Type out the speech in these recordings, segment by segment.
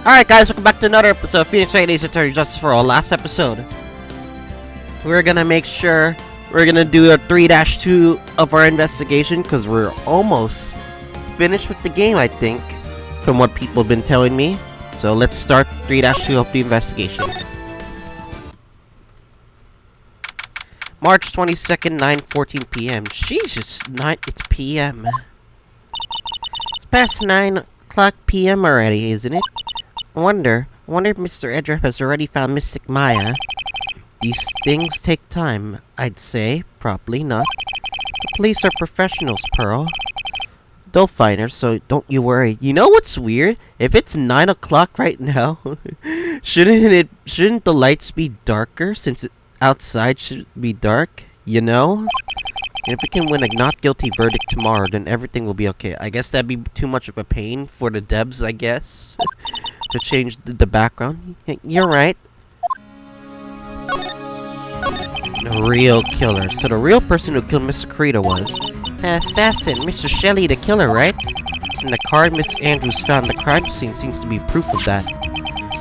Alright guys, welcome back to another episode of Phoenix Wright Ace Attorney Justice for All. Last episode, we're gonna make sure we're gonna do a 3-2 of our investigation because we're almost finished with the game, I think, from what people have been telling me. So let's start 3-2 of the investigation. March 22nd, 9:14 p.m. Sheesh, it's p.m. It's past 9 o'clock p.m. already, isn't it? I wonder if Mr. Edrup has already found Mystic Maya. These things take time, I'd say. Probably not. The police are professionals, Pearl. They'll find her, so don't you worry. You know what's weird? If it's 9 o'clock right now, shouldn't the lights be darker since outside should be dark? You know? And if we can win a not guilty verdict tomorrow, then everything will be okay. I guess that'd be too much of a pain for the devs, I guess. To change the background. You're right. The real killer. So the real person who killed Mr. Corita was an assassin, Mr. Shelley the killer, right? And the card Miss Andrews found at the crime scene seems to be proof of that.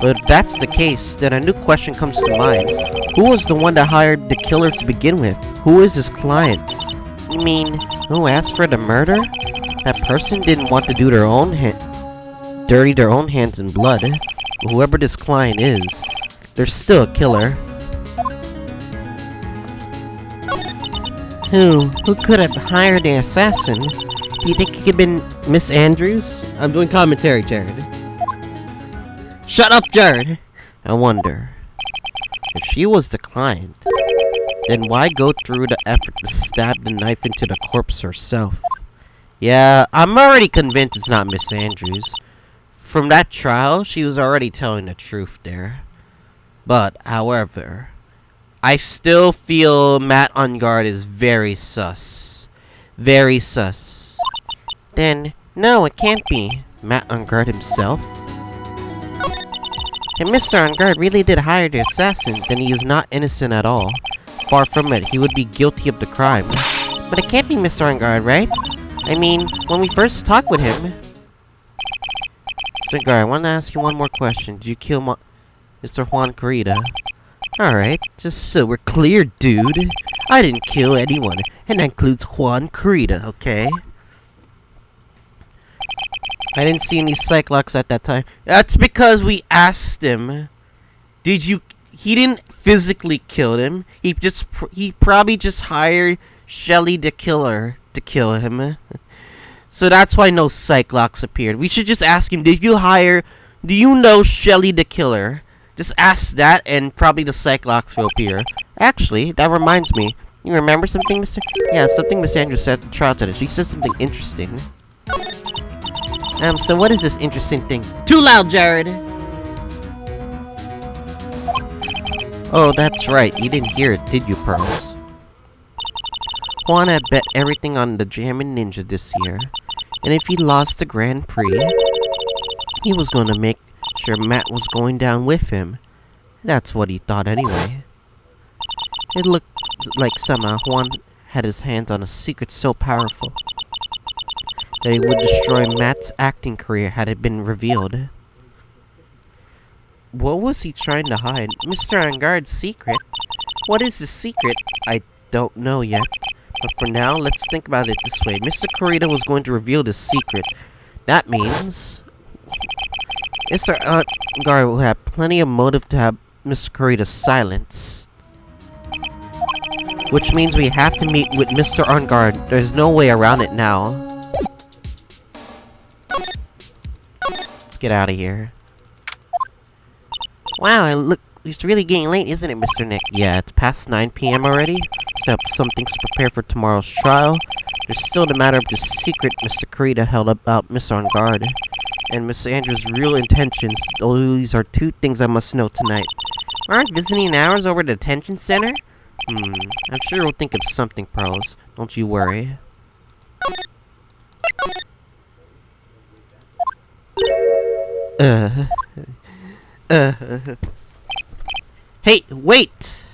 But if that's the case, then a new question comes to mind. Who was the one that hired the killer to begin with? Who is his client? You mean, who asked for the murder? That person didn't want to do dirty their own hands in blood. Whoever this client is, they're still a killer. Who could have hired the assassin? Do you think it could have been Miss Andrews? I'm doing commentary, Jared. Shut up, Jared! I wonder, if she was the client, then why go through the effort to stab the knife into the corpse herself? Yeah, I'm already convinced it's not Miss Andrews. From that trial, she was already telling the truth there. But, however, I still feel Matt on guard is very sus. Very sus. Then, no, it can't be Matt on guard himself. If Mr. On guard really did hire the assassin, then he is not innocent at all. Far from it, he would be guilty of the crime. But it can't be Mr. On guard, right? I mean, when we first talked with him... Mr. Guard, I want to ask you one more question. Did you kill Mr. Juan Corita? Alright, just so we're clear, dude. I didn't kill anyone, and that includes Juan Corita, okay? I didn't see any Cyclops at that time. That's because we asked him. He didn't physically kill him. He probably just hired Shelley the killer to kill him. So that's why no Cyclops appeared. We should just ask him, do you know Shelley the killer? Just ask that and probably the Cyclops will appear. Actually, that reminds me. You remember something, Mr.? Yeah, something Miss Andrews said at the trial today. She said something interesting. So what is this interesting thing? Too loud, Jared! Oh, that's right. You didn't hear it, did you, Pearls? Juan had bet everything on the Jammin' Ninja this year. And if he lost the Grand Prix, he was going to make sure Matt was going down with him. That's what he thought anyway. It looked like somehow Juan had his hands on a secret so powerful that he would destroy Matt's acting career had it been revealed. What was he trying to hide? Mr. Angard's secret? What is the secret? I don't know yet. But for now, let's think about it this way. Mr. Corita was going to reveal the secret. That means Mr. Angard will have plenty of motive to have Mr. Corita silenced. Which means we have to meet with Mr. Angard. There's no way around it now. Let's get out of here. Wow, look, it's really getting late, isn't it, Mr. Nick? Yeah, it's past 9 p.m. already. Still have some things to prepare for tomorrow's trial. There's still the matter of the secret Mr. Corita held about Mr. Angard. And Miss Andrews' real intentions. These are two things I must know tonight. Aren't visiting hours over at the detention center? I'm sure we'll think of something, Pearls. Don't you worry. Hey, wait!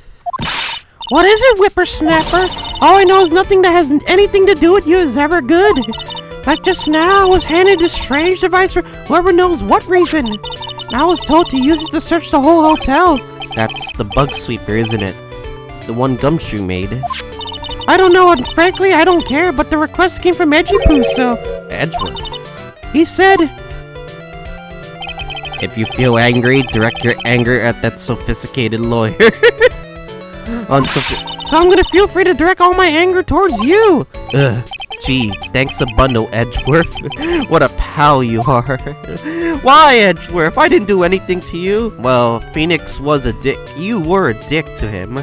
What is it, whippersnapper? All I know is nothing that has anything to do with you is ever good. Like just now, I was handed this strange device for whoever knows what reason. I was told to use it to search the whole hotel. That's the bug sweeper, isn't it? The one Gumshoe made. I don't know, and frankly, I don't care, but the request came from Edgepoo, so... Edgeworth. He said... If you feel angry, direct your anger at that sophisticated lawyer. So I'm gonna feel free to direct all my anger towards you! Ugh. Gee, thanks a bundle, Edgeworth. What a pal you are. Why, Edgeworth? I didn't do anything to you. Well, Phoenix was a dick. You were a dick to him.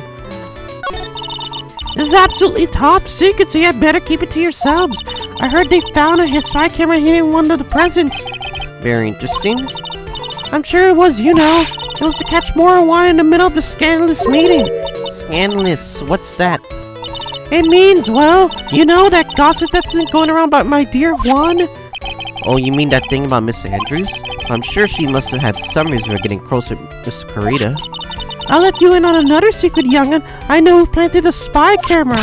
This is absolutely top secret, so you had better keep it to yourselves. I heard they found a spy camera hidden in one of the presents. Very interesting. I'm sure it was, you know. It was to catch more wine in the middle of the scandalous meeting. Scandalous? What's that? It means, well, you know that gossip that's been going around about my dear Juan? Oh, you mean that thing about Mr. Andrews? I'm sure she must have had some reason for getting close with Mr. Kurita. I'll let you in on another secret, young'un. I know who planted the spy camera.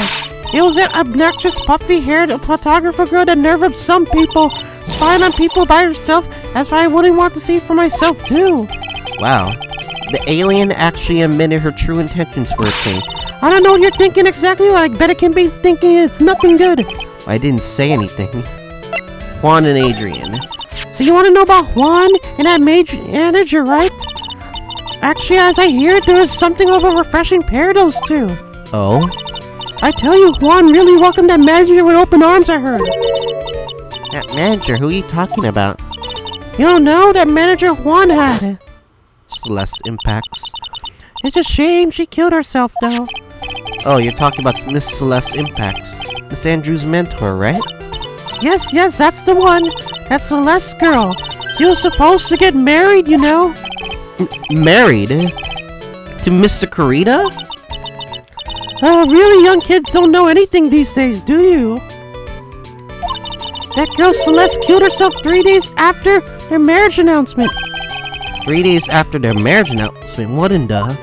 It was that obnoxious, puffy-haired photographer girl that nerved some people. Spying on people by herself, that's why I wouldn't want to see it for myself, too. Wow. The alien actually admitted her true intentions for a change. I don't know what you're thinking exactly, but I bet it can be thinking it's nothing good. I didn't say anything. Juan and Adrian. So you want to know about Juan and that manager, right? Actually, as I hear it, there is something of a refreshing pair of those two. Oh? I tell you, Juan really welcomed that manager with open arms, I heard. That manager? Who are you talking about? You don't know? That manager Juan had. Celeste Impacts. It's a shame she killed herself, though. Oh, you're talking about Miss Celeste Impacts. Miss Andrews' mentor, right? Yes, that's the one. That Celeste girl. She was supposed to get married, you know. Married? To Mr. Kurita? Really young kids don't know anything these days, do you? That girl Celeste killed herself 3 days after their marriage announcement. 3 days after their marriage announcement? What in the...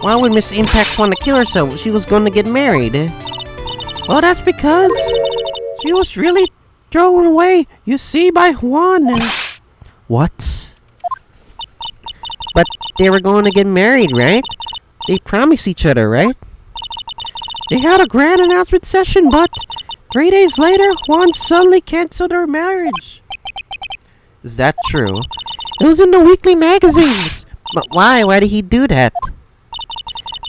Why would Miss Impacts want to kill herself? She was going to get married. Well, that's because she was really thrown away, you see, by Juan. What? But they were going to get married, right? They promised each other, right? They had a grand announcement session, but 3 days later, Juan suddenly canceled their marriage. Is that true? It was in the weekly magazines. But why? Why did he do that?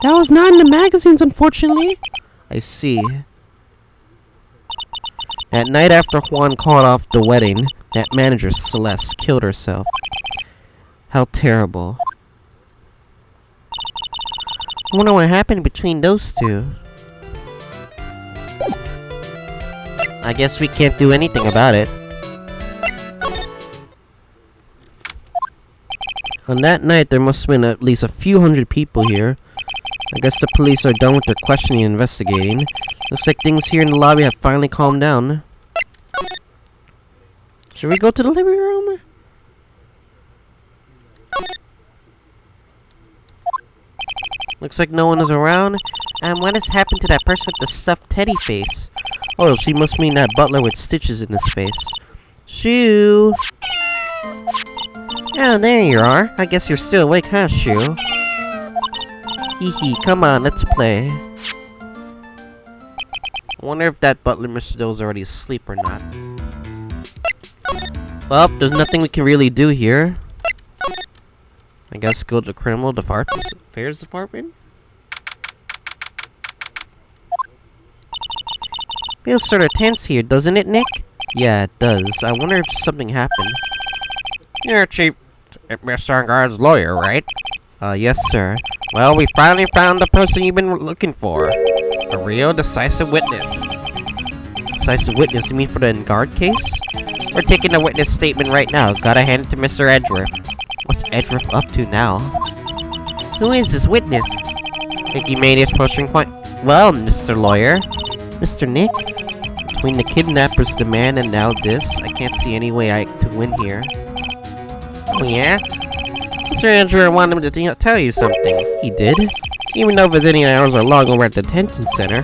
That was not in the magazines, unfortunately. I see. That night after Juan called off the wedding, that manager, Celeste, killed herself. How terrible. I wonder what happened between those two. I guess we can't do anything about it. On that night, there must have been at least a few hundred people here. I guess the police are done with their questioning and investigating. Looks like things here in the lobby have finally calmed down. Should we go to the living room? Looks like no one is around. And what has happened to that person with the stuffed teddy face? Oh, she must mean that butler with stitches in his face. Shoo! Oh, there you are. I guess you're still awake, huh, Shoo? Hee hee, come on, let's play. I wonder if that butler Mr. Doe's already asleep or not. Well, there's nothing we can really do here. I guess go to the criminal affairs department? Feels sort of tense here, doesn't it, Nick? Yeah, it does. I wonder if something happened. You're Chief Mr. Guard's lawyer, right? Yes, sir. Well, we finally found the person you've been looking for. A real decisive witness. Decisive witness? You mean for the Engard case? We're taking the witness statement right now. Gotta hand it to Mr. Edgeworth. What's Edgeworth up to now? Who is this witness? Think he made his pushing point? Well, Mr. Lawyer. Mr. Nick? Between the kidnapper's demand and now this, I can't see any way to win here. Oh yeah? Mr. Edgeworth wanted me to tell you something. He did? Even though visiting hours are long over at the detention center.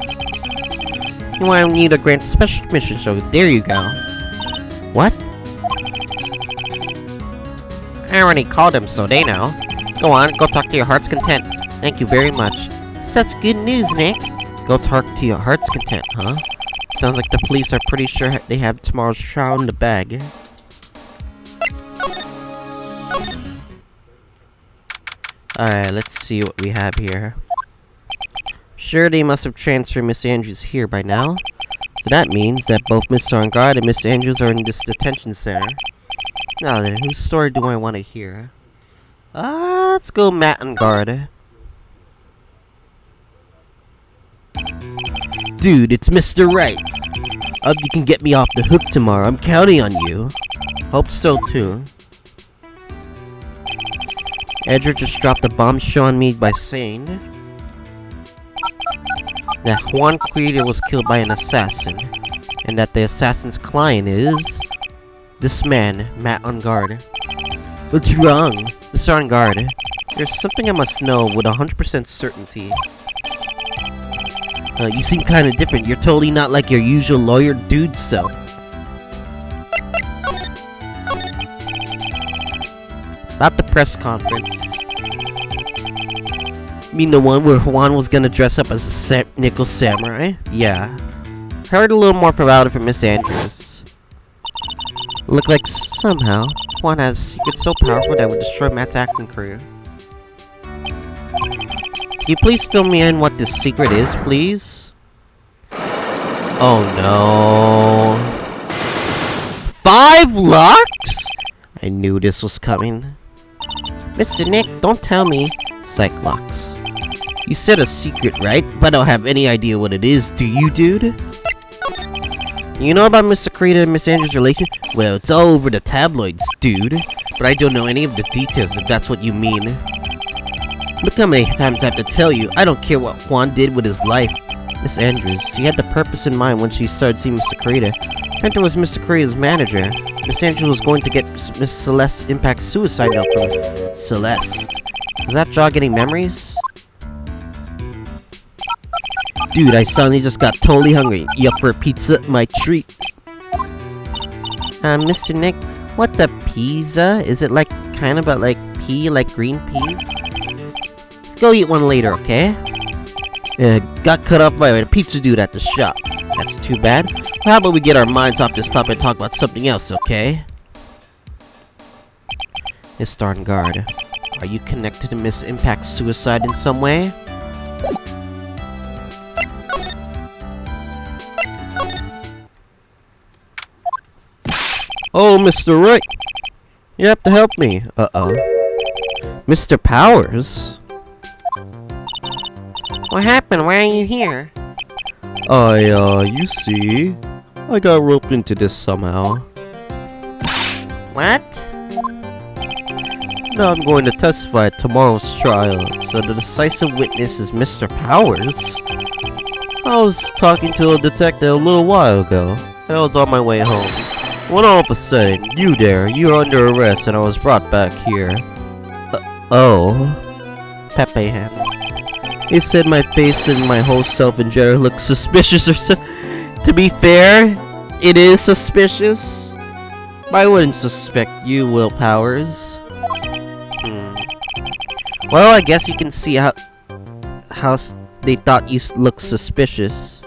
He wanted me to grant special permission, so there you go. What? I already called them, so they know. Go on, go talk to your heart's content. Thank you very much. Such good news, Nick. Go talk to your heart's content, huh? Sounds like the police are pretty sure they have tomorrow's trial in the bag. Alright, let's see what we have here. Sure, they must have transferred Miss Andrews here by now. So that means that both Mr. Angard and Miss Andrews are in this detention center. Now then, whose story do I want to hear? Let's go Matt Angard. Dude, it's Mr. Wright. Hope you can get me off the hook tomorrow. I'm counting on you. Hope so too. Edgar just dropped a bombshell on me by saying that Juan Creator was killed by an assassin, and that the assassin's client is this man, Matt Angard. What's wrong, Mr. Angard? There's something I must know with 100% certainty. You seem kinda different. You're totally not like your usual lawyer dude self. About the press conference. You mean the one where Juan was gonna dress up as a nickel samurai? Yeah. Heard a little more about it from Miss Andrews. Looked like somehow Juan has a secret so powerful that would destroy Matt's acting career. Can you please fill me in what this secret is, please? Oh no. 5 lux? I knew this was coming. Mr. Nick, don't tell me. Cyclops. You said a secret, right? But I don't have any idea what it is, do you, dude? You know about Mr. Creator and Miss Andrews' relation? Well, it's all over the tabloids, dude. But I don't know any of the details, if that's what you mean. Look how many times I have to tell you, I don't care what Juan did with his life. Miss Andrews, she had the purpose in mind when she started seeing Mr. Creator. Hunter was Mr. Creator's manager. Miss Andrews was going to get Miss Celeste's impact suicide note from her. Celeste. Does that jog any memories? Dude, I suddenly just got totally hungry. You up for a pizza? My treat. Mr. Nick, what's a pizza? Is it like kind of like pea, like green peas? Let's go eat one later, okay? Got cut off by a pizza dude at the shop. That's too bad. Well, how about we get our minds off this topic and talk about something else, okay? Mr. Angard, are you connected to Miss Impact's suicide in some way? Oh, Mr. Wright! You have to help me. Uh-oh. Mr. Powers? What happened? Why are you here? You see, I got roped into this somehow. What? Now I'm going to testify at tomorrow's trial, so the decisive witness is Mr. Powers. I was talking to a detective a little while ago. I was on my way home. When all of a sudden, you there, you're under arrest and I was brought back here. Oh. Pepe hands. He said my face and my whole self in general looks suspicious or so. To be fair, it is suspicious. But I wouldn't suspect you, Will Powers. Well, I guess you can see how they thought you looked suspicious.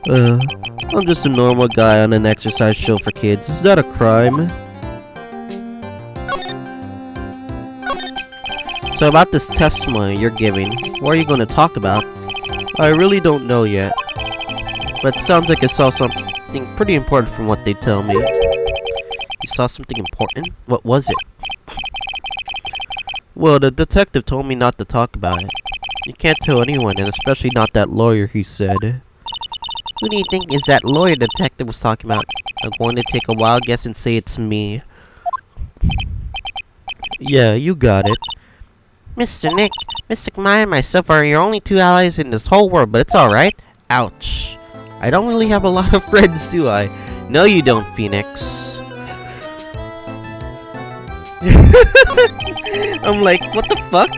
I'm just a normal guy on an exercise show for kids. Is that a crime? So about this testimony you're giving, what are you going to talk about? I really don't know yet. But it sounds like I saw something pretty important from what they tell me. You saw something important? What was it? Well, the detective told me not to talk about it. You can't tell anyone, and especially not that lawyer, he said. Who do you think is that lawyer the detective was talking about? I'm going to take a wild guess and say it's me. Yeah, you got it. Mr. Nick, Mr. Maya and myself are your only 2 allies in this whole world, but it's alright. Ouch. I don't really have a lot of friends, do I? No, you don't, Phoenix. I'm like, what the fuck?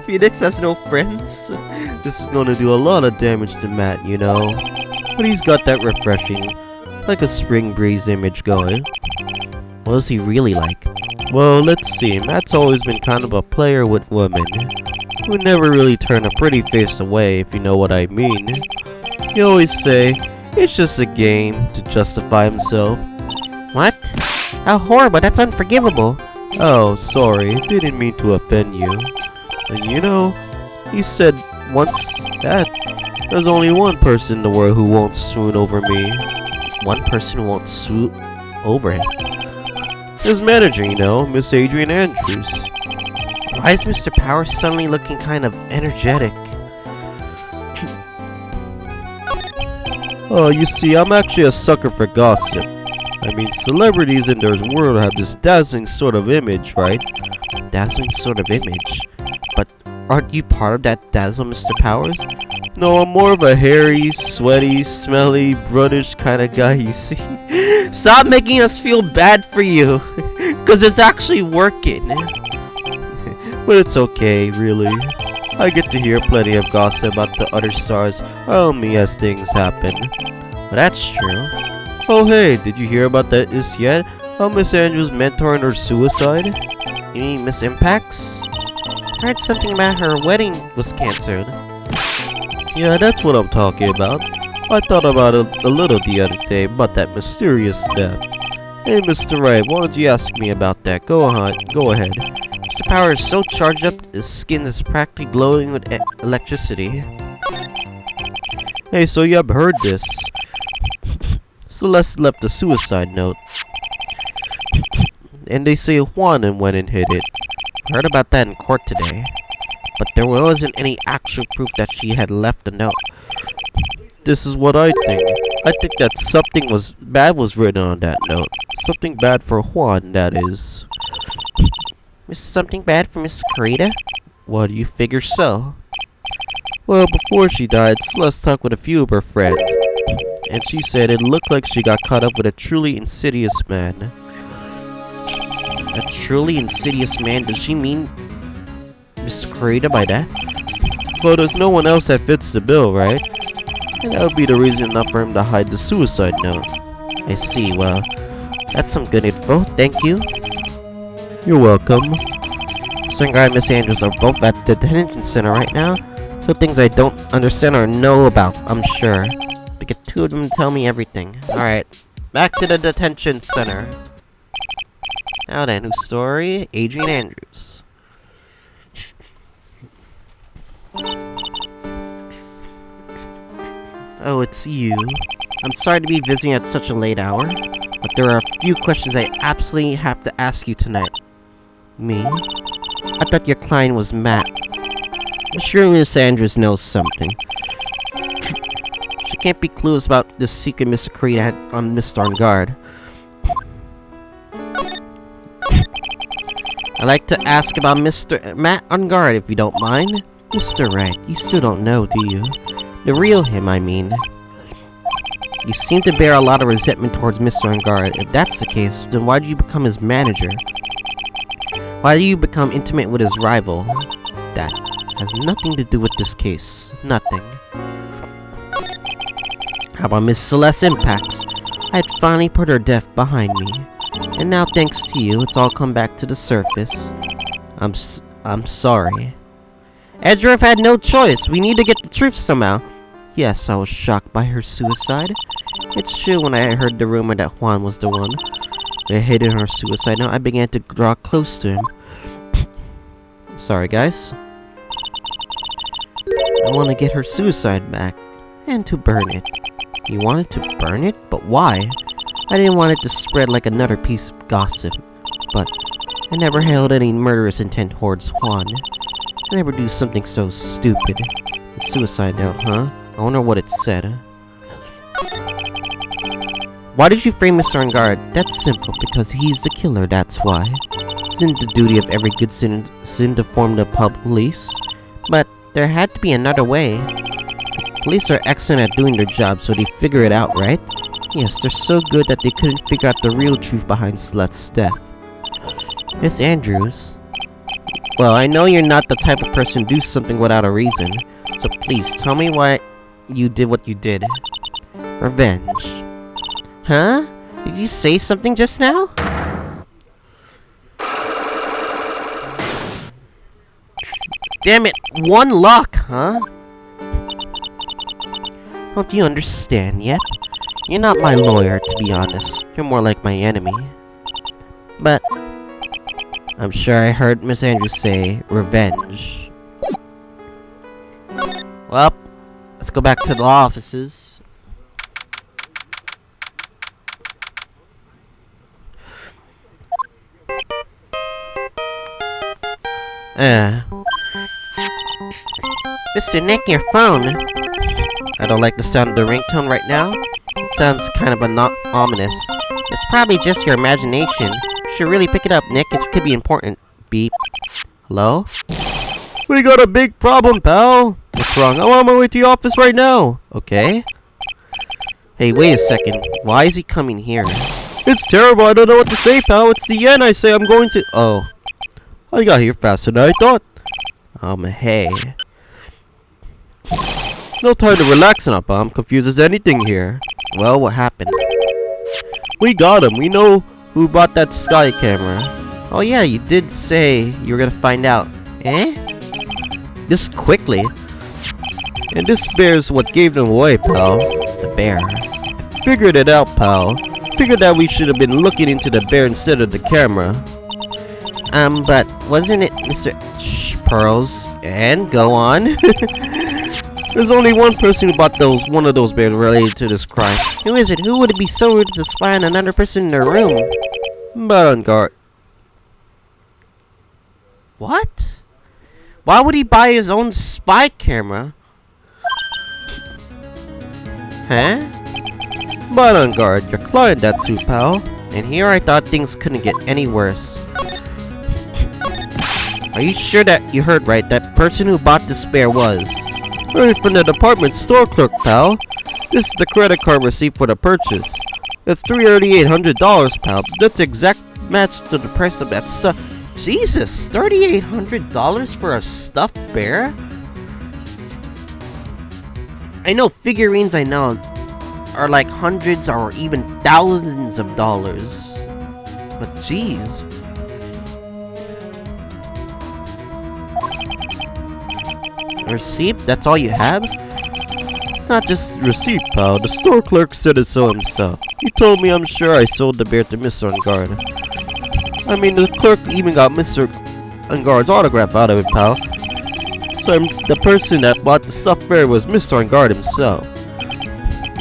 Phoenix has no friends? This is gonna do a lot of damage to Matt, you know? But he's got that refreshing, like a spring breeze image going. What is he really like? Well, let's see. Matt's always been kind of a player with women. Would never really turn a pretty face away, if you know what I mean. He always say, it's just a game, to justify himself. What? How horrible, that's unforgivable. Oh, sorry, didn't mean to offend you. And you know, he said once that there's only one person in the world who won't swoon over me. One person won't swoop over him. His manager, you know, Miss Adrian Andrews. Why is Mr. Powers suddenly looking kind of energetic? Oh, you see, I'm actually a sucker for gossip. I mean, celebrities in their world have this dazzling sort of image, right? Dazzling sort of image? But aren't you part of that dazzle, Mr. Powers? No, I'm more of a hairy, sweaty, smelly, brutish kind of guy, you see. Stop making us feel bad for you! Cause it's actually working. But it's okay, really. I get to hear plenty of gossip about the other stars around me as things happen. Well, that's true. Oh hey, did you hear about that yet? How Miss Andrews' mentor and her suicide? You mean Miss Impacts? I heard something about her wedding was cancelled. Yeah, that's what I'm talking about. I thought about it a little the other day about that mysterious death. Hey, Mr. Wright, why don't you ask me about that? Go ahead. Mr. Powers is so charged up, his skin is practically glowing with electricity. Hey, so you have heard this. Celeste left a suicide note. And they say Juan went and hid it. Heard about that in court today. But there wasn't any actual proof that she had left a note. This is what I think. I think that something bad was written on that note. Something bad for Juan, that is. Something bad for Miss Carita? What do you figure so? Well, before she died, Celeste talked with a few of her friends. And she said it looked like she got caught up with a truly insidious man. A truly insidious man? Does she mean Miss Carita by that? Well, there's no one else that fits the bill, right? And that would be the reason enough for him to hide the suicide note. I see, well, that's some good info, thank you. You're welcome. Mr. Engar and Miss Andrews are both at the detention center right now, so things I don't understand or know about, I'm sure. But get two of them to tell me everything. Alright, back to the detention center. Now then, whose story? Adrian Andrews. Oh, it's you. I'm sorry to be visiting at such a late hour, but there are a few questions I absolutely have to ask you tonight. Me? I thought your client was Matt. I'm sure Miss Andrews knows something. She can't be clueless about this secret Mr. Creed had on Mr. On Guard. I'd like to ask about Mr. Matt On Guard, if you don't mind. Mr. Wright, you still don't know, do you? The real him, I mean. You seem to bear a lot of resentment towards Mr. On Guard. If that's the case, then why did you become his manager? Why did you become intimate with his rival? That has nothing to do with this case. Nothing. How about Miss Celeste Impacts? I had finally put her death behind me. And now, thanks to you, it's all come back to the surface. I'm sorry. Edgeworth had no choice. We need to get the truth somehow. Yes, I was shocked by her suicide. It's true, when I heard the rumor that Juan was the one that hidden her suicide note, I began to draw close to him. Sorry, guys. I want to get her suicide back. And to burn it. You wanted to burn it? But why? I didn't want it to spread like another piece of gossip. But I never held any murderous intent towards Juan. I never do something so stupid. The suicide note, huh? I wonder what it said. Why did you frame Mr. On Guard? That's simple, because he's the killer, that's why. Isn't the duty of every good citizen to form the police? But there had to be another way. The police are excellent at doing their job, so they figure it out, right? Yes, they're so good that they couldn't figure out the real truth behind Celeste's death. Miss Andrews? Well, I know you're not the type of person to do something without a reason, so please tell me why you did what you did. Revenge. Huh? Did you say something just now? Damn it, one luck, huh? Don't you understand yet? You're not my lawyer, to be honest. You're more like my enemy. But I'm sure I heard Miss Andrews say revenge. Well, let's go back to the law offices. Mr. Nick, your phone. I don't like the sound of the ringtone right now. It sounds kind of ominous. It's probably just your imagination. You should really pick it up, Nick. It could be important. Beep. Hello? We got a big problem, pal. What's wrong? I'm on my way to the office right now. Okay. Hey, wait a second. Why is he coming here? It's terrible. I don't know what to say, pal. It's the end. I say I'm going to... Oh. I got here faster than I thought. Hey. No time to relax now, pal. I'm confused as anything here. Well, what happened? We got him. We know who bought that sky camera. Oh yeah, you did say you were gonna find out. Eh? This quickly? And this bear's what gave them away, pal. The bear. Figured it out, pal. Figured that we should have been looking into the bear instead of the camera. But wasn't it Mr. Pearls? And go on. There's only one person who bought one of those bears related to this crime. Who is it? Who would be so rude to spy on another person in their room? Madam Guard. What? Why would he buy his own spy camera? Huh? Madam Guard, your client, that's who, pal. And here I thought things couldn't get any worse. Are you sure that you heard right? That person who bought this bear was... Right from the department store clerk, pal. This is the credit card receipt for the purchase. That's $3,800, pal. That's exact match to the price of that stuff. Jesus, $3,800 for a stuffed bear? I know figurines are like hundreds or even thousands of dollars. But jeez. Receipt? That's all you have? It's not just receipt, pal. The store clerk said it so himself. He told me I'm sure I sold the bear to Mr. Ungard. I mean, the clerk even got Mr. Ungard's autograph out of it, pal. So the person that bought the stuffed bear was Mr. Ungard himself.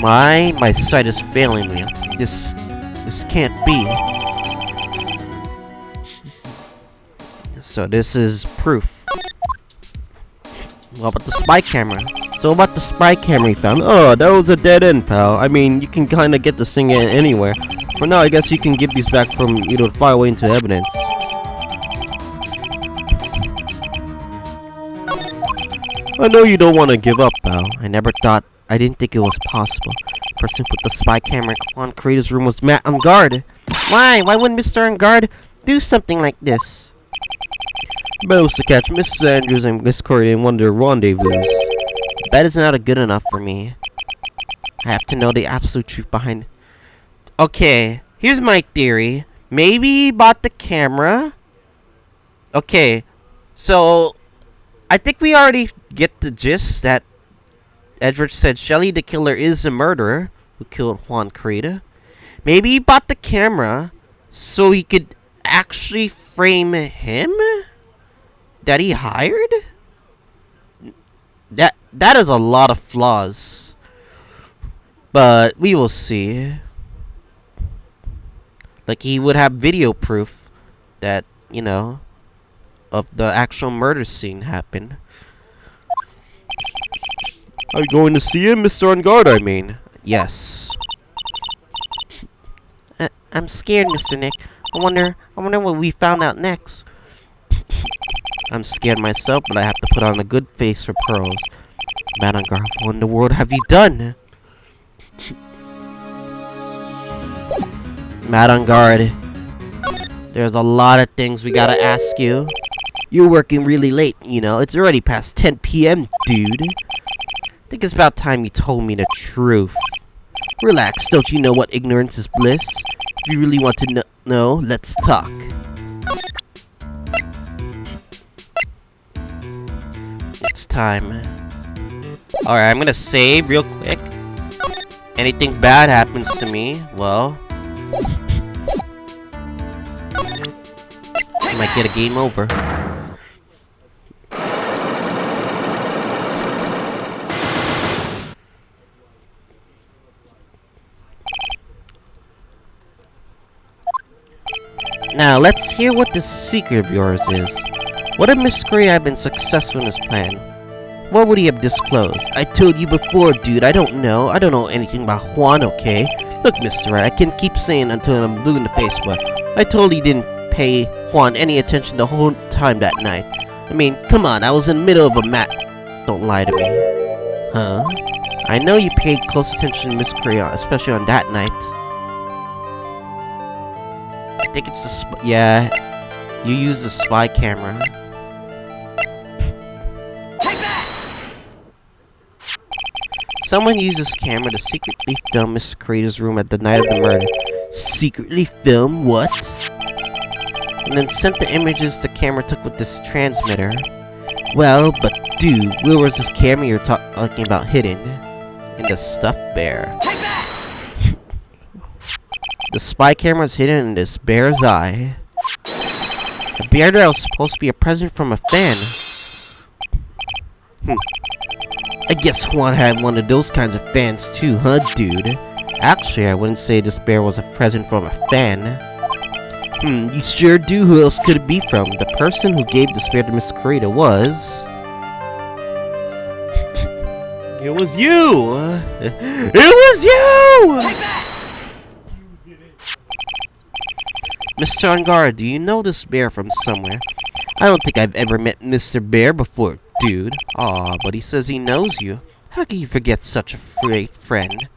My sight is failing me. This can't be. So this is proof. What about the spy camera? So about the spy camera you found? Oh, that was a dead end, pal. I mean, you can kind of get this thing in anywhere. For now, I guess you can give these back from, file away into evidence. I know you don't want to give up, pal. I didn't think it was possible. The person who put the spy camera in Juan Creator's room was Matt Ungard. Why? Why wouldn't Mr. Ungard do something like this? Bet was to catch Mrs. Andrews and Miss Corey in one of their rendezvous. That is not good enough for me. I have to know the absolute truth behind... Okay, here's my theory. Maybe he bought the camera. Okay, so... I think we already get the gist that Edward said Shelly the killer is a murderer who killed Juan Carita. Maybe he bought the camera so he could actually frame him? That he hired? That is a lot of flaws. But we will see. Like he would have video proof that, of the actual murder scene happened. Are you going to see him, Mr. Ungard, I mean? Yes. I'm scared, Mr. Nick. I wonder what we found out next. I'm scared myself, but I have to put on a good face for Pearls. Madam Ungard, what in the world have you done? Madam Ungard, there's a lot of things we gotta ask you. You're working really late, It's already past 10 p.m., dude. I think it's about time you told me the truth. Relax, don't you know what ignorance is bliss? If you really want to know, let's talk. time. Alright, I'm gonna save real quick. Anything bad happens to me, well, I might get a game over. Now, let's hear what this secret of yours is. What if Miss Gray had been successful in his plan? What would he have disclosed? I told you before, dude, I don't know anything about Juan, okay? Look, Mr. Wright, I can keep saying until I'm blue in the face, but I told you didn't pay Juan any attention the whole time that night. I mean, come on, I was in the middle of a mat. Don't lie to me. Huh? I know you paid close attention to Miss Gray, especially on that night. I think it's the yeah, you used the spy camera. Someone used this camera to secretly film Miss Creator's room at the night of the murder. Secretly film what? And then sent the images the camera took with this transmitter. Well, but dude, where was this camera you're talking about hidden? In the stuffed bear. The spy camera is hidden in this bear's eye. The bear that was supposed to be a present from a fan. I guess Juan had one of those kinds of fans too, huh, dude? Actually, I wouldn't say this bear was a present from a fan. You sure do. Who else could it be from? The person who gave this bear to Miss Carita was... It was you! It was you! Mr. Angara, do you know this bear from somewhere? I don't think I've ever met Mr. Bear before, dude. Aw, but he says he knows you. How can you forget such a great friend?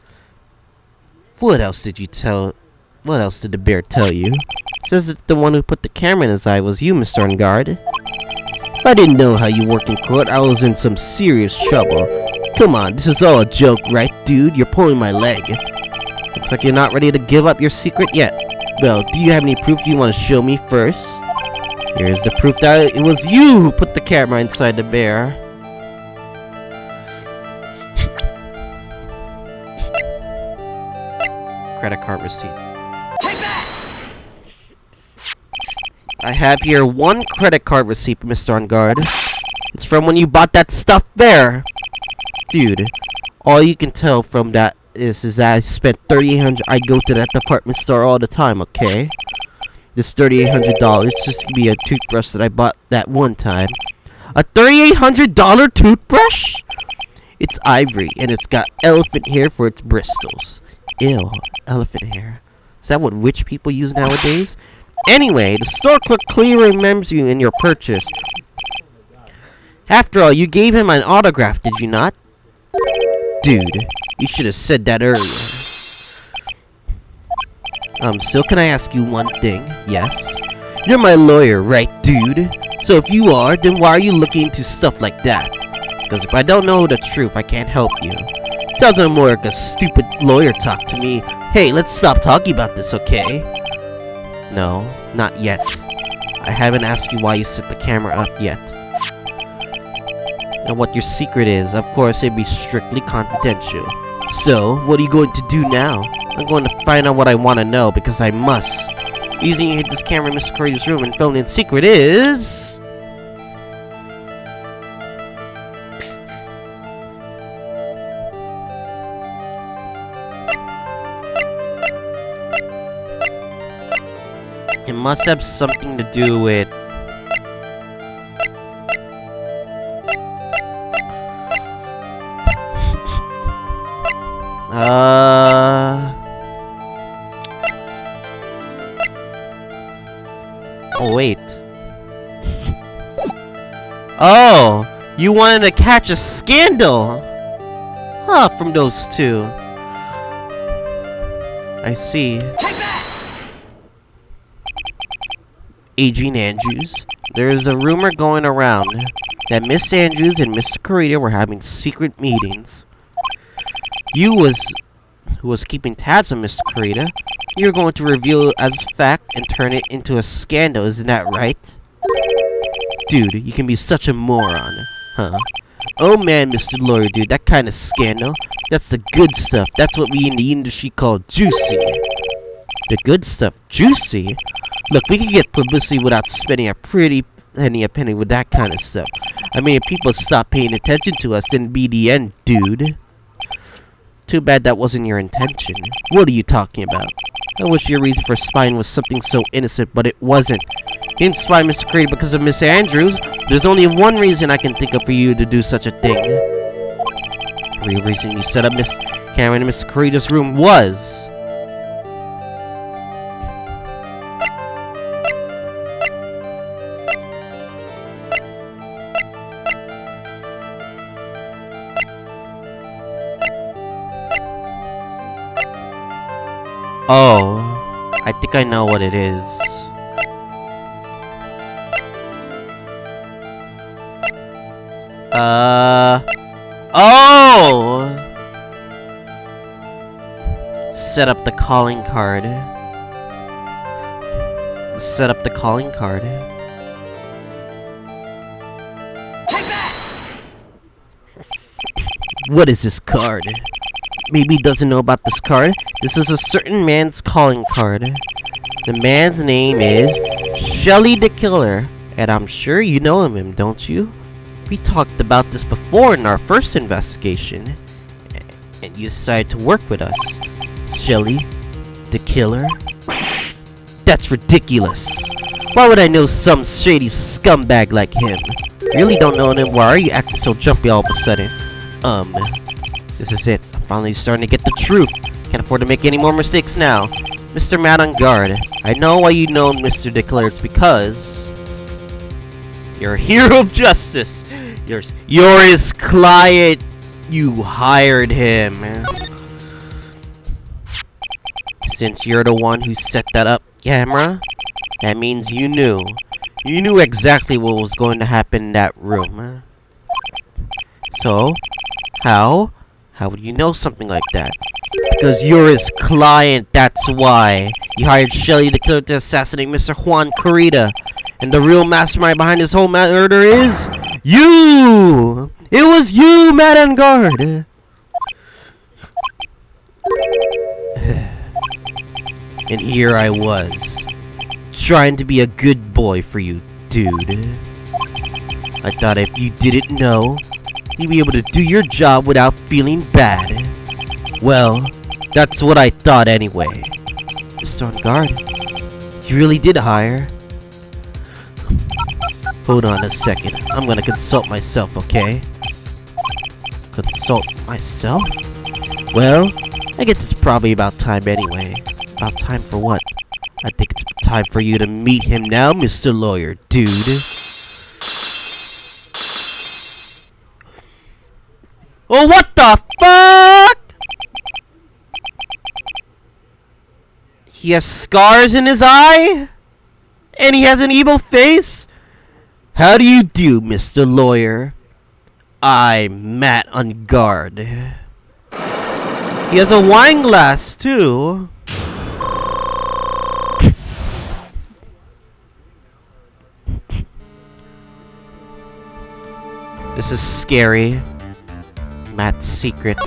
What else did the bear tell you? Says that the one who put the camera in his eye was you, Mr. Angard. If I didn't know how you work in court, I was in some serious trouble. Come on, this is all a joke, right, dude? You're pulling my leg. Looks like you're not ready to give up your secret yet. Well, do you have any proof you want to show me first? Here's the proof that it was you who put the camera inside the bear. Credit card receipt. I have here one credit card receipt, Mr. On Guard. It's from when you bought that stuffed bear. Dude, all you can tell from that is that I spent $3,800. I go to that department store all the time, okay? This $3,800 just to be a toothbrush that I bought that one time. A $3,800 toothbrush? It's ivory, and it's got elephant hair for its bristles. Ew, elephant hair. Is that what rich people use nowadays? Anyway, the store clerk clearly remembers you in your purchase. After all, you gave him an autograph, did you not? Dude, you should have said that earlier. So can I ask you one thing? Yes? You're my lawyer, right, dude? So if you are, then why are you looking into stuff like that? Because if I don't know the truth, I can't help you. Sounds more like a stupid lawyer talk to me. Hey, let's stop talking about this, okay? No, not yet. I haven't asked you why you set the camera up yet. And what your secret is, of course, it'd be strictly confidential. So, what are you going to do now? I'm going to find out what I want to know, because I must. Using this camera in Mr. Curry's room and filming in secret is... It must have something to do with... Oh, wait. Oh! You wanted to catch a scandal! Huh, from those two. I see. Adrian Andrews. There is a rumor going around that Miss Andrews and Mr. Carita were having secret meetings. Who was keeping tabs on Mr. Carita. You're going to reveal it as fact and turn it into a scandal, isn't that right? Dude, you can be such a moron. Huh? Oh man, Mr. Lawyer dude, that kind of scandal. That's the good stuff. That's what we in the industry call juicy. The good stuff? Juicy? Look, we can get publicity without spending a pretty penny with that kind of stuff. I mean, if people stop paying attention to us, then it'd be the end, dude. Too bad that wasn't your intention. What are you talking about? I wish your reason for spying was something so innocent, but it wasn't. You didn't spy Mr. Creed because of Miss Andrews. There's only one reason I can think of for you to do such a thing. The real reason you set up Miss Cameron in Mr. Creed's room was... Oh, I think I know what it is. Oh! Set up the calling card. Set up the calling card. Take that! What is this card? Maybe he doesn't know about this card. This is a certain man's calling card. The man's name is Shelly the Killer, and I'm sure you know him, don't you? We talked about this before in our first investigation, and you decided to work with us. Shelly the Killer? That's ridiculous. Why would I know some shady scumbag like him? Really don't know him? Why are you acting so jumpy all of a sudden? This is it. I'm finally starting to get the truth. Can't afford to make any more mistakes now. Mr. Matt on guard. I know why you know Mr. DeClaire. It's because... you're a hero of justice. You're his client. You hired him. Since you're the one who set that up, camera, that means you knew. You knew exactly what was going to happen in that room. So, how? How would you know something like that? Because you're his client, that's why. You hired Shelly the Killer to assassinate Mr. Juan Corrida. And the real mastermind behind this whole murder is... you! It was you, Matt on guard! And here I was, trying to be a good boy for you, dude. I thought if you didn't know, you'd be able to do your job without feeling bad. Well, that's what I thought anyway. Mr. On guard, you really did hire? Hold on a second. I'm gonna consult myself, okay? Consult myself? Well, I guess it's probably about time anyway. About time for what? I think it's time for you to meet him now, Mr. Lawyer, dude. Oh, what the fuck? He has scars in his eye? And he has an evil face? How do you do, Mr. Lawyer? I'm Matt on guard. He has a wine glass, too. This is scary. Matt's secret.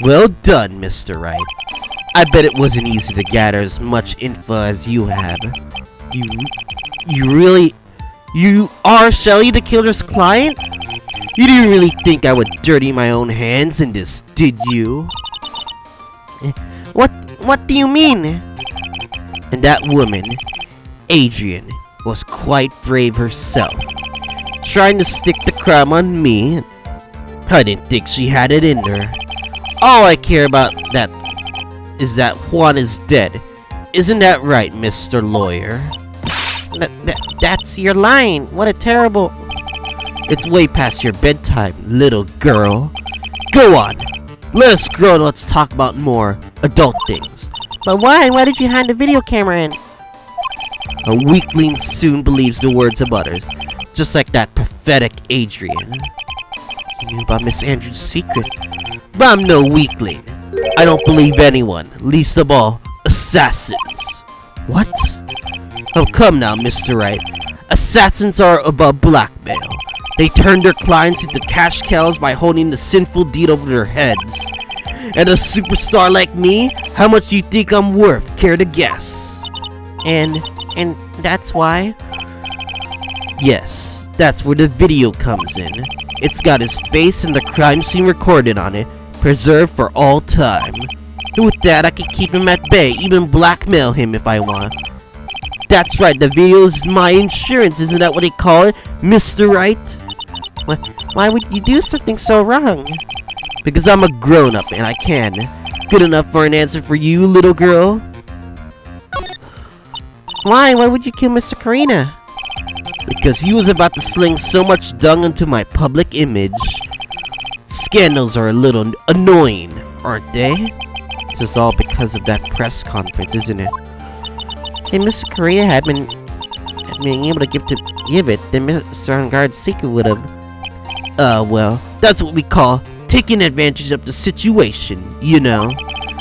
Well done, Mr. Wright. I bet it wasn't easy to gather as much info as you have. You are Shelly the Killer's client? You didn't really think I would dirty my own hands in this, did you? What do you mean? And that woman, Adrian, was quite brave herself. Trying to stick the crime on me. I didn't think she had it in her. All I care about that is that Juan is dead. Isn't that right, Mr. Lawyer? That's your line. What a terrible... It's way past your bedtime, little girl. Go on. Let us grow and let's talk about more adult things. But why? Why did you hide the video camera in? A weakling soon believes the words of others. Just like that pathetic Adrian. You knew about Miss Andrews' secret. But I'm no weakling. I don't believe anyone, least of all, assassins. What? Oh, come now, Mr. Wright. Assassins are above blackmail. They turn their clients into cash cows by holding the sinful deed over their heads. And a superstar like me, how much do you think I'm worth? Care to guess? And that's why? Yes, that's where the video comes in. It's got his face and the crime scene recorded on it, preserved for all time. And with that, I can keep him at bay, even blackmail him if I want. That's right, the video is my insurance, isn't that what they call it, Mr. Wright? Why would you do something so wrong? Because I'm a grown-up and I can. Good enough for an answer for you, little girl? Why? Why would you kill Mr. Karina? Because he was about to sling so much dung into my public image. Scandals are a little annoying, aren't they? This is all because of that press conference, isn't it? If Mr. Karina had been able to give it, then Mr. Enguarde's secret would have. Well, that's what we call taking advantage of the situation, you know.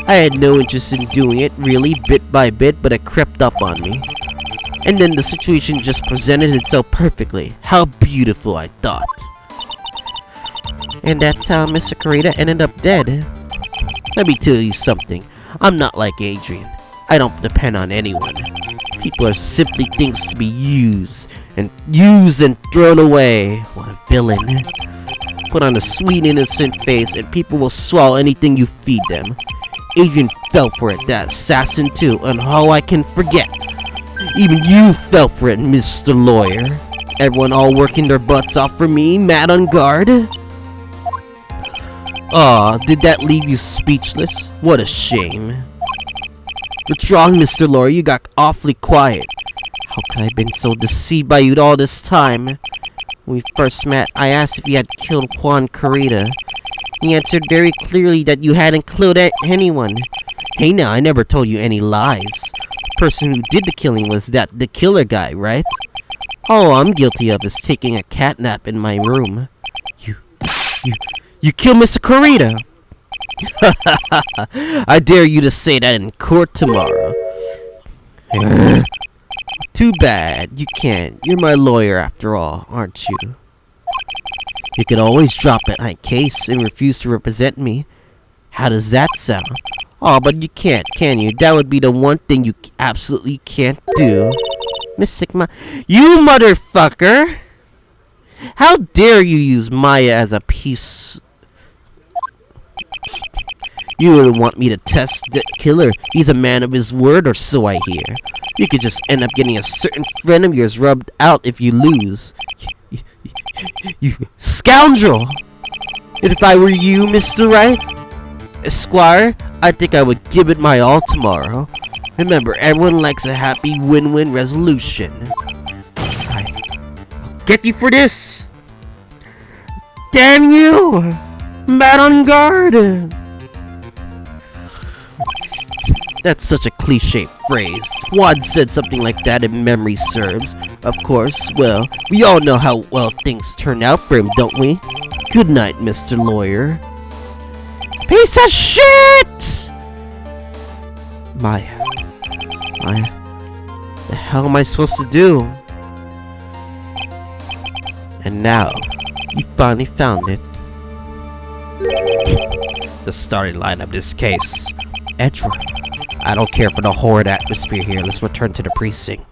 I had no interest in doing it, really, bit by bit, but it crept up on me. And then the situation just presented itself perfectly. How beautiful, I thought. And that's how Mr. Karina ended up dead. Let me tell you something. I'm not like Adrian. I don't depend on anyone. People are simply things to be used and thrown away. What a villain. Put on a sweet innocent face and people will swallow anything you feed them. Adrian fell for it, that assassin too, and how I can forget. Even you fell for it, Mr. Lawyer. Everyone all working their butts off for me, mad on guard. Aw, did that leave you speechless? What a shame. What's wrong, Mr. Lawyer? You got awfully quiet. How could I have been so deceived by you all this time? When we first met, I asked if you had killed Juan Carita. He answered very clearly that you hadn't killed anyone. Hey now, I never told you any lies. The person who did the killing was the killer guy, right? All I'm guilty of is taking a cat nap in my room. You killed Mr. Carita! I dare you to say that in court tomorrow. Too bad, you can't. You're my lawyer after all, aren't you? You could always drop it my case and refuse to represent me. How does that sound? Oh, but you can't, can you? That would be the one thing you absolutely can't do. Miss Sigma, you motherfucker! How dare you use Maya as a piece? You would want me to test the killer. He's a man of his word, or so I hear. You could just end up getting a certain friend of yours rubbed out if you lose. You scoundrel! And if I were you, Mr. Wright, Esquire, I think I would give it my all tomorrow. Remember, everyone likes a happy win-win resolution. I'll get you for this! Damn you! Mad on guard! That's such a cliche phrase. Juan said something like that if memory serves. Of course, well, we all know how well things turned out for him, don't we? Good night, Mr. Lawyer. Piece of shit! Maya, the hell am I supposed to do? And now, you finally found it. The starting line of this case. Edgeworth. I don't care for the horrid atmosphere here. Let's return to the precinct.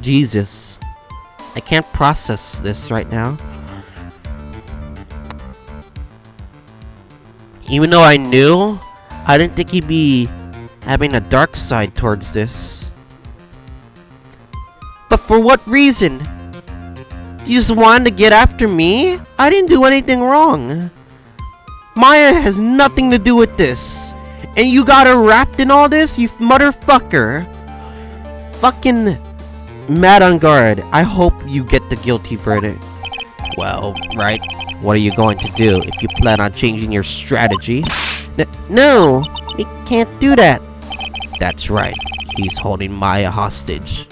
Jesus. I can't process this right now. Even though I knew, I didn't think he'd be having a dark side towards this. But for what reason? You just wanted to get after me? I didn't do anything wrong. Maya has nothing to do with this. And you got her wrapped in all this, you motherfucker. Fucking mad on guard. I hope you get the guilty verdict. Well, right. What are you going to do if you plan on changing your strategy? No, we can't do that. That's right. He's holding Maya hostage.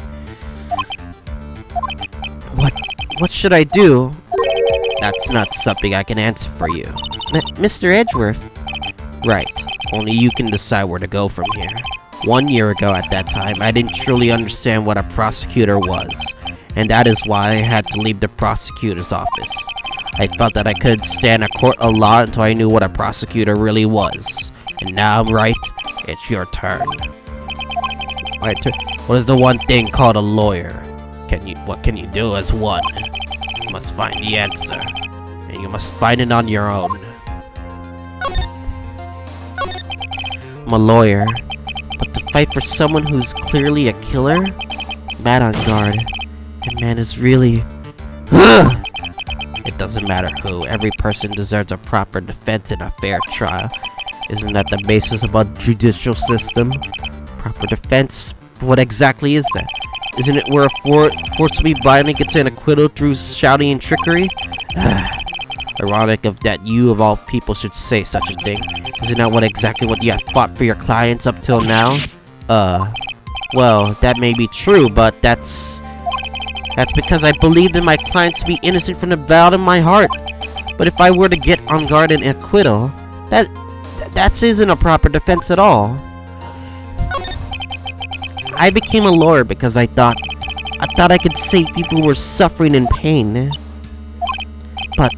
What should I do? That's not something I can answer for you. Mr. Edgeworth? Right. Only you can decide where to go from here. 1 year ago at that time, I didn't truly understand what a prosecutor was, and that is why I had to leave the prosecutor's office. I felt that I couldn't stand a court of law until I knew what a prosecutor really was. And now, Wright, it's your turn. Right, what is the one thing called a lawyer? What can you do as one? You must find the answer, and you must find it on your own. I'm a lawyer, but to fight for someone who's clearly a killer? Mad on guard. And man is really... It doesn't matter who. Every person deserves a proper defense and a fair trial. Isn't that the basis of a judicial system? Proper defense? What exactly is that? Isn't it where a forcibly blinding gets an acquittal through shouting and trickery? Ironic of that you of all people should say such a thing. Isn't that exactly what you have fought for your clients up till now? Well, that may be true, but that's because I believed in my clients to be innocent from the bottom of my heart. But if I were to get on guard and acquittal, that isn't a proper defense at all. I became a lawyer because I thought I could save people who were suffering in pain. But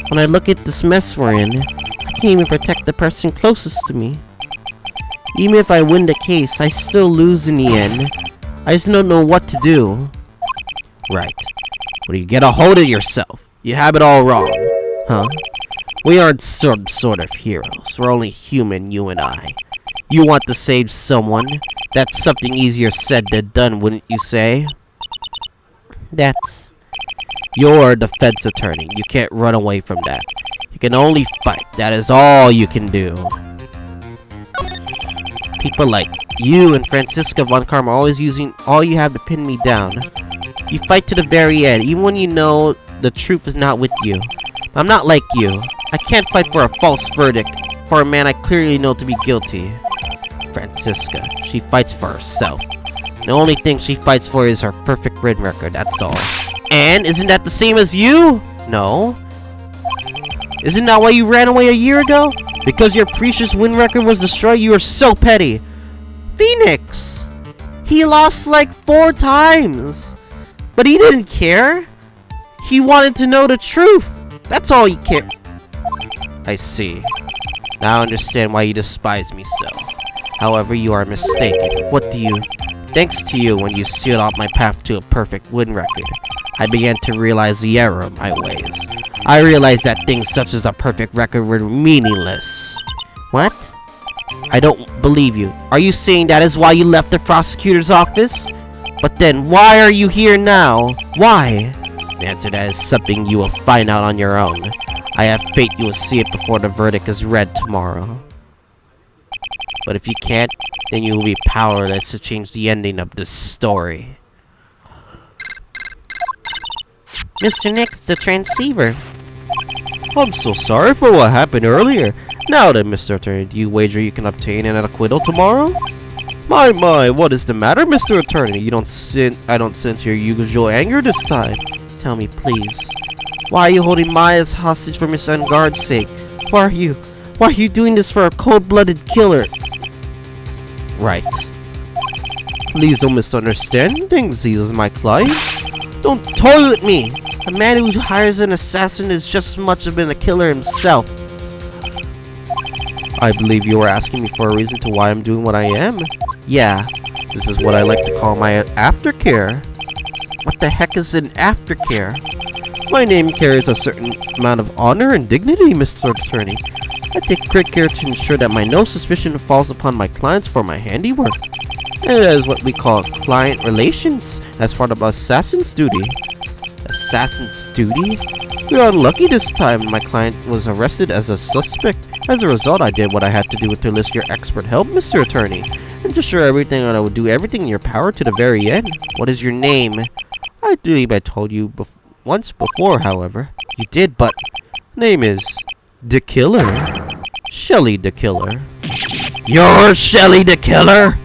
when I look at this mess we're in, I can't even protect the person closest to me. Even if I win the case, I still lose in the end. I just don't know what to do. Right. Well, you get a hold of yourself. You have it all wrong. Huh? We aren't some sort of heroes. We're only human, you and I. You want to save someone? That's something easier said than done, wouldn't you say? You're a defense attorney. You can't run away from that. You can only fight. That is all you can do. People like you and Francisca von Karma are always using all you have to pin me down. You fight to the very end, even when you know the truth is not with you. I'm not like you. I can't fight for a false verdict for a man I clearly know to be guilty. Francisca, she fights for herself. The only thing she fights for is her perfect win record, that's all. And isn't that the same as you? No. Isn't that why you ran away a year ago? Because your precious win record was destroyed? You are so petty. Phoenix! He lost like 4 times. But he didn't care. He wanted to know the truth. That's all he cared. I see. Now I understand why you despise me so. However, you are mistaken. Thanks to you, when you sealed off my path to a perfect win record, I began to realize the error of my ways. I realized that things such as a perfect record were meaningless. What? I don't believe you. Are you saying that is why you left the prosecutor's office? But then, why are you here now? Why? The answer to that is something you will find out on your own. I have faith you will see it before the verdict is read tomorrow. But if you can't, then you will be powerless to change the ending of this story. Mr. Nick, the transceiver. I'm so sorry for what happened earlier. Now then, Mr. Attorney, do you wager you can obtain an acquittal tomorrow? My, what is the matter, Mr. Attorney? I don't sense your usual anger this time. Tell me, please. Why are you holding Maya's hostage for Miss Unguard's sake? Why are you doing this for a cold-blooded killer? Right. Please don't misunderstand things. He is my client. Don't toy with me. A man who hires an assassin is just as much of a killer himself. I believe you were asking me for a reason to why I'm doing what I am. Yeah, this is what I like to call my aftercare. What the heck is an aftercare? My name carries a certain amount of honor and dignity, Mr. Attorney. I take great care to ensure that no suspicion falls upon my clients for my handiwork. And that is what we call client relations, as part of assassin's duty. Assassin's duty? We are unlucky this time. My client was arrested as a suspect. As a result, I did what I had to do to enlist your expert help, Mr. Attorney. And to assure everything that I would do everything in your power to the very end. What is your name? I believe I told you once before, however. You did, but... Name is... The Killer. Shelly the Killer. You're Shelly the Killer?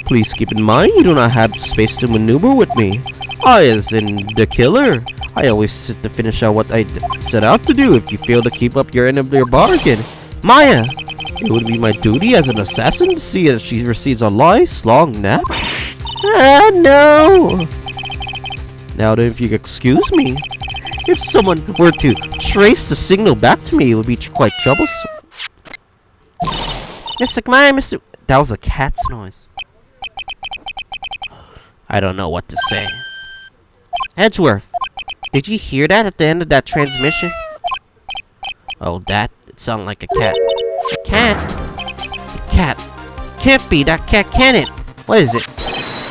Please keep in mind you do not have space to maneuver with me. I, as in the Killer, I always sit to finish out what I set out to do if you fail to keep up your end of your bargain. Maya! It would be my duty as an assassin to see that she receives a nice long nap. Ah, no! Now then, if you excuse me, if someone were to trace the signal back to me, it would be quite troublesome. Mr. Maya, Mr. That was a cat's noise. I don't know what to say. Edgeworth, did you hear that at the end of that transmission? Oh, that? It sounded like a cat. A cat? A cat. Can't be that cat, can it? What is it?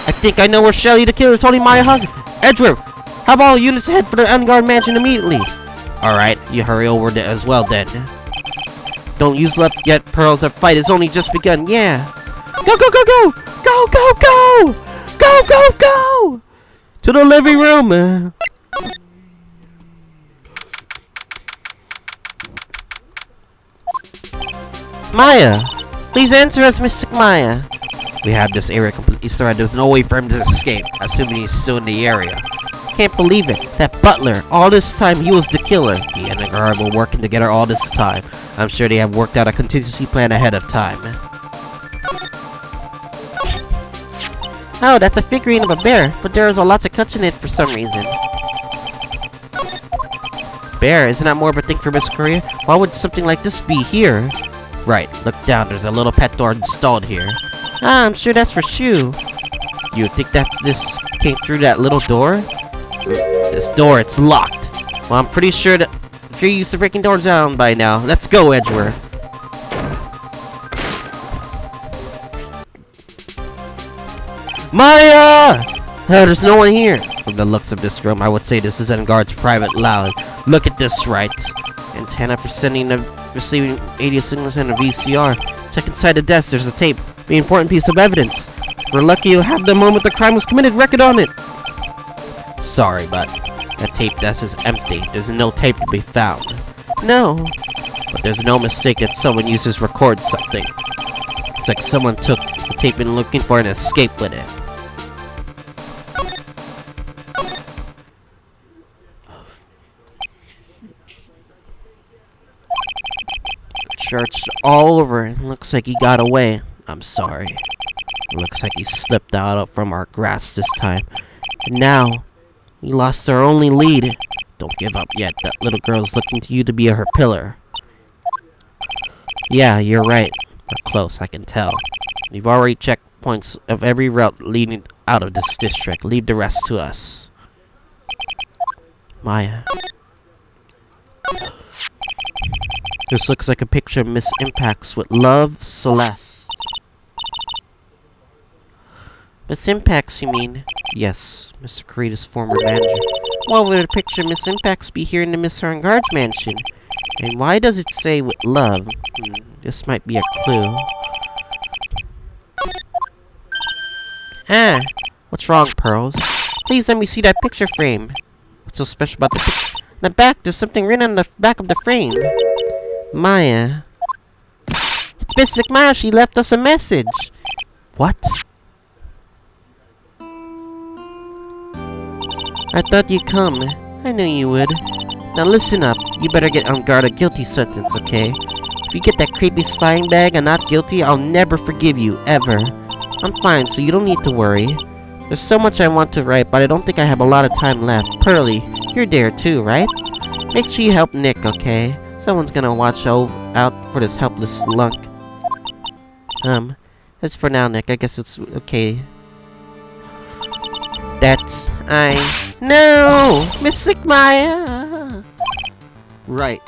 I think I know where Shelly the killer is holding Maya hostage. Edgeworth, have all units head for the unguarded mansion immediately. Alright, you hurry over there as well then. Don't use left yet, Pearls. The fight has only just begun, yeah. Go, go, go, go! Go, go, go! Go, go, go! To the living room! Maya! Please answer us, Mr. Maya. We have this area completely surrounded. There's no way for him to escape, assuming he's still in the area. Can't believe it. That butler, all this time he was the killer. He and the guard were working together all this time. I'm sure they have worked out a contingency plan ahead of time. Oh, that's a figurine of a bear, but there is a lot of cuts in it for some reason. Bear, isn't that more of a thing for Miss Korea? Why would something like this be here? Right, look down, there's a little pet door installed here. Ah, I'm sure that's for Shu. You think that this came through that little door? This door, it's locked. Well, I'm pretty sure that you're used to breaking doors down by now. Let's go, Edgeworth. Maya! Oh, there's no one here. From the looks of this room, I would say this is Enguard's private lounge. Look at this, Wright. Antenna for sending and receiving audio signals and a VCR. Check inside the desk, there's a tape. The important piece of evidence. We're lucky you have the moment the crime was committed record on it. Sorry, but that tape desk is empty. There's no tape to be found. No. But there's no mistake that someone uses to record something. It's like someone took the tape and looking for an escape with it. Church all over. It looks like he got away. I'm sorry. It looks like he slipped out from our grasp this time. And now, we lost our only lead. Don't give up yet. That little girl's looking to you to be her pillar. Yeah, you're right. We're close, I can tell. You've already checked points of every route leading out of this district. Leave the rest to us. Maya. This looks like a picture of Miss Impacts with love, Celeste. Miss Impacts, you mean? Yes, Mr. Karita's former manager. Why would a picture of Miss Impacts be here in the Miss Guard's mansion? And why does it say with love? This might be a clue. Ah, what's wrong, Pearls? Please let me see that picture frame. What's so special about the picture? In the back, there's something written on the back of the frame. Maya. It's Miss Maya, she left us a message. What? I thought you'd come. I knew you would. Now listen up. You better get on guard a guilty sentence, okay? If you get that creepy slime bag and not guilty, I'll never forgive you, ever. I'm fine, so you don't need to worry. There's so much I want to write, but I don't think I have a lot of time left. Pearly, you're there too, right? Make sure you help Nick, okay? Someone's gonna watch out for this helpless lunk. As for now, Nick, I guess it's okay. No! Miss Maya! Right.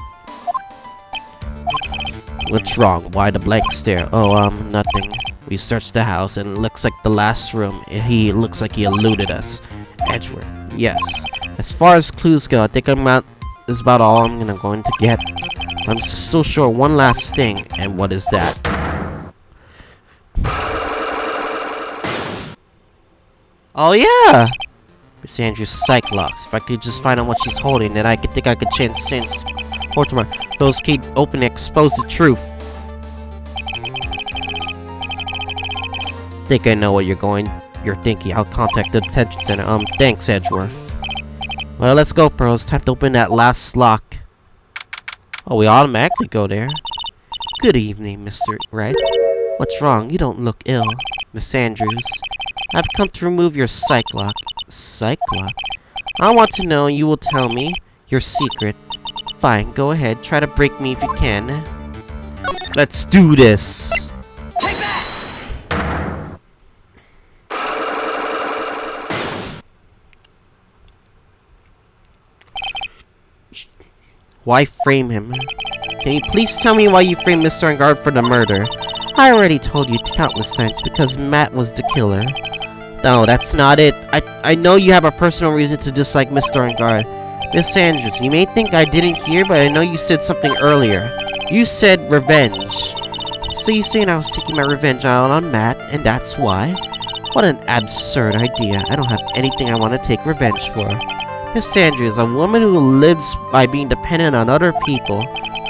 What's wrong? Why the blank stare? Oh, nothing. We searched the house and it looks like the last room. He looks like he eluded us. Edgeworth. Yes. As far as clues go, I think this is about all I'm going to get. I'm still sure one last thing, and what is that? Oh yeah! Miss Andrew's Cyclops. If I could just find out what she's holding, then I could think I could change sense. Those keep open and expose the truth. Think I know what you're thinking. I'll contact the detention center. Thanks, Edgeworth. Well, let's go, Pearls. Time to open that last lock. Oh, we automatically go there. Good evening, Mr. Wright. What's wrong? You don't look ill. Miss Andrews, I've come to remove your psych lock. Psych lock? I want to know, and you will tell me your secret. Fine, go ahead. Try to break me if you can. Let's do this! Why frame him? Can you please tell me why you framed Mr. Engard for the murder? I already told you countless times because Matt was the killer. No, that's not it. I know you have a personal reason to dislike Mr. Engard. Miss Andrews, you may think I didn't hear, but I know you said something earlier. You said revenge. So you saying I was taking my revenge out on Matt, and that's why? What an absurd idea. I don't have anything I want to take revenge for. Miss Andrews, a woman who lives by being dependent on other people.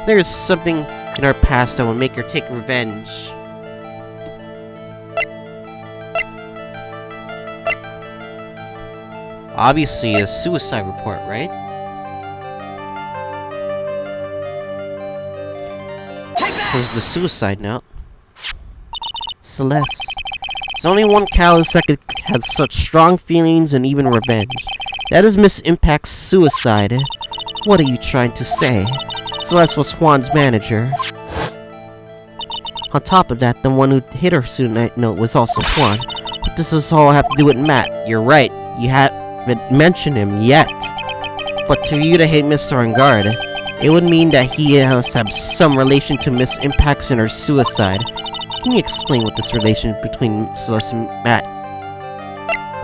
There is something in her past that will make her take revenge. Obviously, a suicide report, right? Here's the suicide note. Celeste. There's only one callous that could have such strong feelings and even revenge. That is Miss Impact's suicide. What are you trying to say? Celeste was Juan's manager. On top of that, the one who hit her suicide note was also Juan. What does this all have to do with Matt? You're right. You haven't mentioned him yet. But to you to hate Mr. Engard, it would mean that he has some relation to Miss Impact's and her suicide. Can you explain what this relation between Celeste and Matt?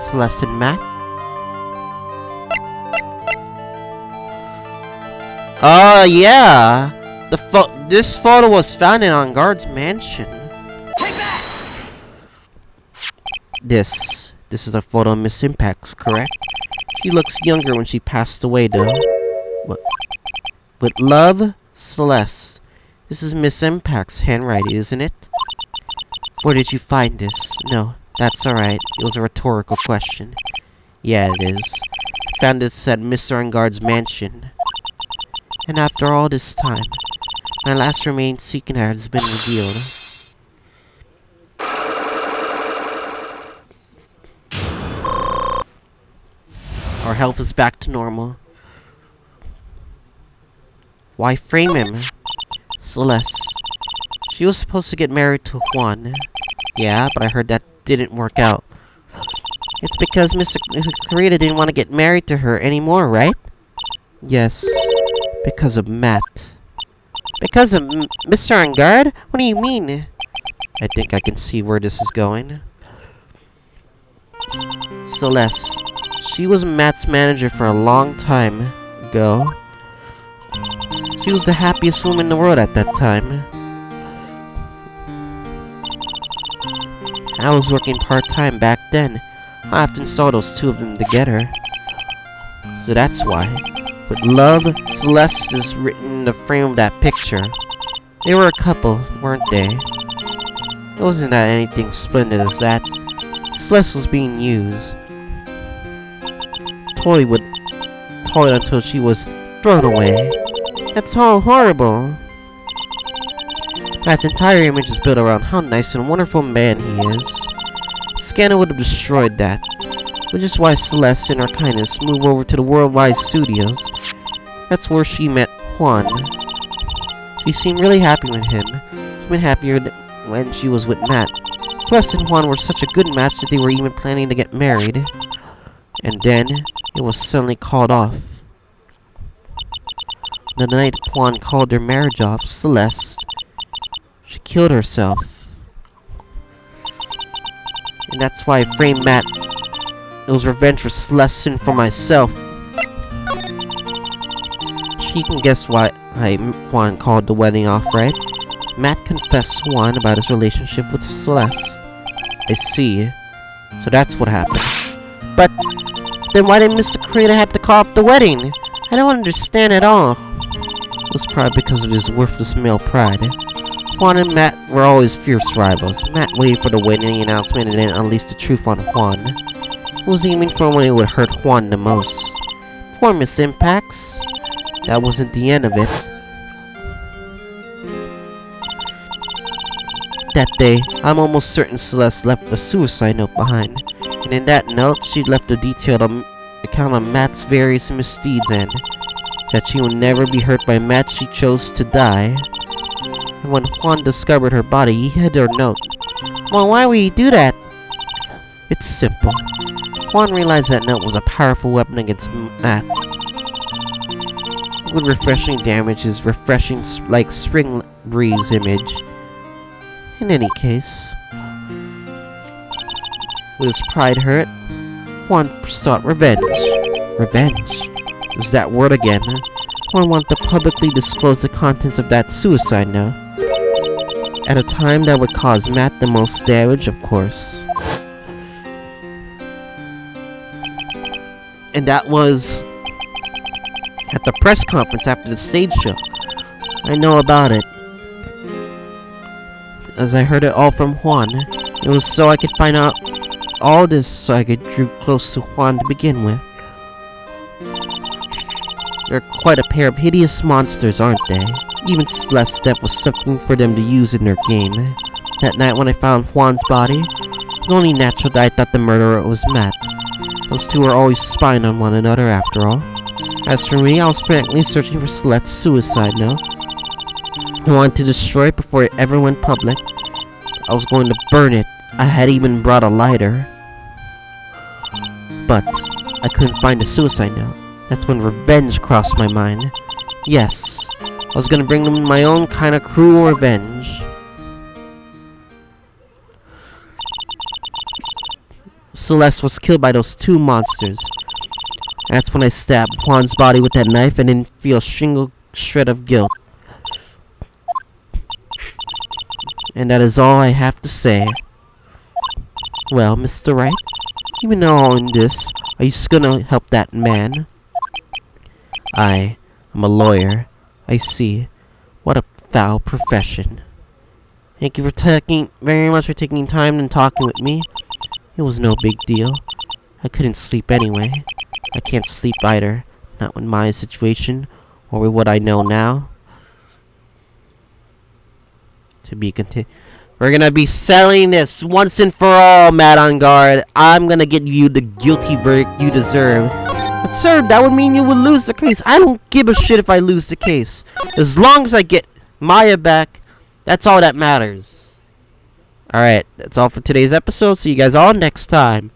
Celeste and Matt? Yeah. This photo was found in Engard's mansion. This is a photo of Miss Impact's, correct? She looks younger when she passed away, though. What? With love, Celeste. This is Miss Impact's handwriting, isn't it? Where did you find this? No, that's alright. It was a rhetorical question. Yeah, it is. I found this at Mr. Engard's mansion. And after all this time, my last remaining secret has been revealed. Our health is back to normal. Why frame him? Celeste. She was supposed to get married to Juan. Yeah, but I heard that didn't work out. It's because Mr. Karita didn't want to get married to her anymore, right? Yes. Because of Matt. Because of Mr. Engard? What do you mean? I think I can see where this is going. Celeste. She was Matt's manager for a long time ago. She was the happiest woman in the world at that time. I was working part-time back then. I often saw those two of them together. So that's why. With love, Celeste is written in the frame of that picture. They were a couple, weren't they? It wasn't that anything splendid as that. Celeste was being used. Toyed until she was thrown away. That's all horrible. Matt's entire image is built around how nice and wonderful man he is. Scanner would have destroyed that. Which is why Celeste, in her kindness, moved over to the Worldwide Studios. That's where she met Juan. She seemed really happy with him. Even happier when she was with Matt. Celeste and Juan were such a good match that they were even planning to get married. And then, it was suddenly called off. The night Juan called their marriage off, Celeste, she killed herself. And that's why I framed Matt. It was revenge for Celeste and for myself. She can guess why Juan called the wedding off, right? Matt confessed to Juan about his relationship with Celeste. I see. So that's what happened. But then why didn't Mr. Karita have to call off the wedding? I don't understand at all. It was probably because of his worthless male pride. Juan and Matt were always fierce rivals. Matt waited for the wedding announcement and then unleashed the truth on Juan. He was aiming for when it would hurt Juan the most. Poor Miss Impacts. That wasn't the end of it. that day, I'm almost certain Celeste left a suicide note behind. And in that note, she left a detailed account of Matt's various misdeeds and that she would never be hurt by Matt, she chose to die. And when Juan discovered her body, he hid her note. Well, why would he do that? It's simple. Juan realized that note was a powerful weapon against Matt. It would refreshing damage his refreshing like spring breeze image. In any case, with his pride hurt, Juan sought revenge. Revenge? Was that word again? Juan wanted to publicly disclose the contents of that suicide note. At a time that would cause Matt the most damage, of course. And that was at the press conference after the stage show. I know about it, as I heard it all from Juan. It was so I could find out all this so I could drew close to Juan to begin with. They're quite a pair of hideous monsters, aren't they? Even Celeste's death was something for them to use in their game. That night when I found Juan's body, it was only natural that I thought the murderer was Matt. Those two were always spying on one another after all. As for me, I was frankly searching for Celeste's suicide note. I wanted to destroy it before it ever went public. I was going to burn it. I had even brought a lighter. But I couldn't find a suicide note. That's when revenge crossed my mind. Yes, I was gonna bring them my own kind of cruel revenge. Celeste was killed by those two monsters. That's when I stabbed Juan's body with that knife and didn't feel a single shred of guilt. And that is all I have to say. Well, Mr. Wright, even though all in this, are you still gonna help that man? I'm a lawyer. I see. What a foul profession. Thank you for very much for taking time and talking with me. It was no big deal. I couldn't sleep anyway. I can't sleep either. Not with my situation, or with what I know now. To be continued. We're gonna be selling this once and for all, Matt on guard. I'm gonna get you the guilty verdict you deserve. But sir, that would mean you would lose the case. I don't give a shit if I lose the case. As long as I get Maya back, that's all that matters. Alright, that's all for today's episode. See you guys all next time.